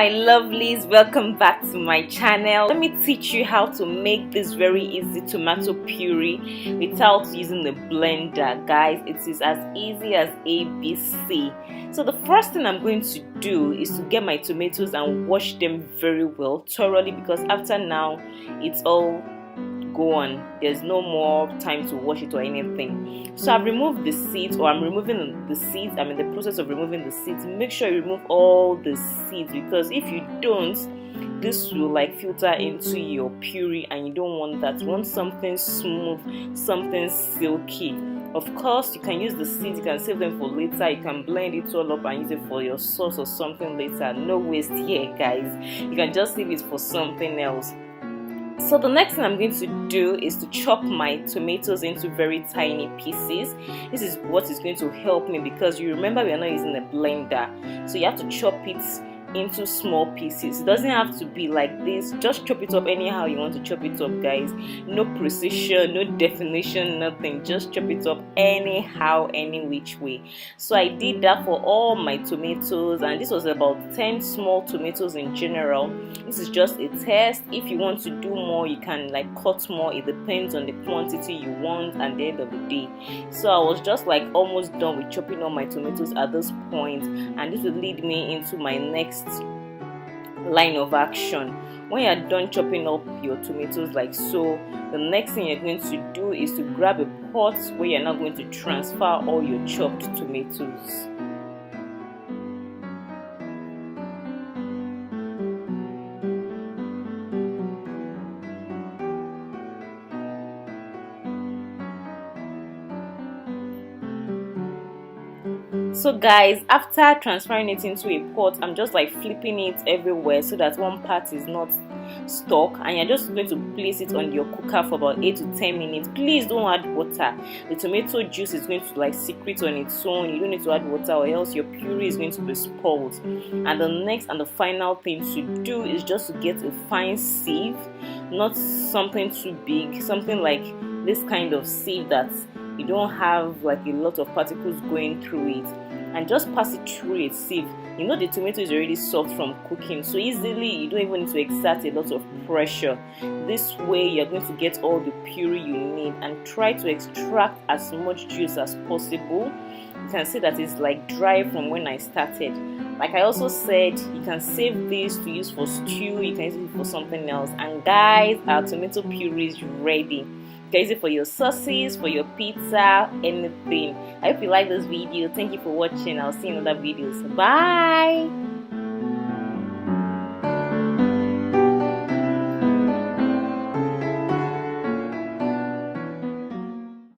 my lovelies, welcome back to my channel. Let me teach you how to make this very easy tomato puree without using the blender. Guys, it is as easy as ABC. So the first thing I'm going to do is to get my tomatoes and wash them very well, thoroughly, because after now it's all gone. There's no more time to wash it or anything. So I've removed the seeds, or I'm removing the seeds. I'm in the process of removing the seeds. Make sure you remove all the seeds, because if you don't, this will filter into your puree, and you don't want that. You want something smooth, something silky. Of course, you can use the seeds, you can save them for later, you can blend it all up and use it for your sauce or something later. No waste here, guys. You can just save it for something else. So the next thing I'm going to do is to chop my tomatoes into very tiny pieces. This is what is going to help me, because you remember we are not using a blender, so you have to chop it into small pieces. It doesn't have to be like this. Just chop it up anyhow you want to chop it up, guys. No precision, no definition, nothing. Just chop it up anyhow, any which way. So I did that for all my tomatoes, and this was about 10 small tomatoes in general. This is just a test. If you want to do more, you can cut more. It depends on the quantity you want at the end of the day. So I was just almost done with chopping all my tomatoes at this point, and this will lead me into my next line of action. When you are done chopping up your tomatoes like so, the next thing you're going to do is to grab a pot where you're now going to transfer all your chopped tomatoes. So guys, after transferring it into a pot, I'm just flipping it everywhere so that one part is not stuck, and you're just going to place it on your cooker for about 8 to 10 minutes. Please don't add water. The tomato juice is going to secrete on its own. You don't need to add water, or else your puree is going to be spoiled. And the next and the final thing to do is just to get a fine sieve, not something too big, something like this kind of sieve that you don't have a lot of particles going through it, and just pass it through a sieve. You know the tomato is already soft from cooking, so easily you don't even need to exert a lot of pressure. This way you're going to get all the puree you need, and try to extract as much juice as possible. You can see that it's dry from when I started. Like I also said, you can save this to use for stew, you can use it for something else. And guys, our tomato puree is ready. You can use it for your sauces, for your pizza, anything. I hope you like this video. Thank you for watching. I'll see you in other videos. Bye.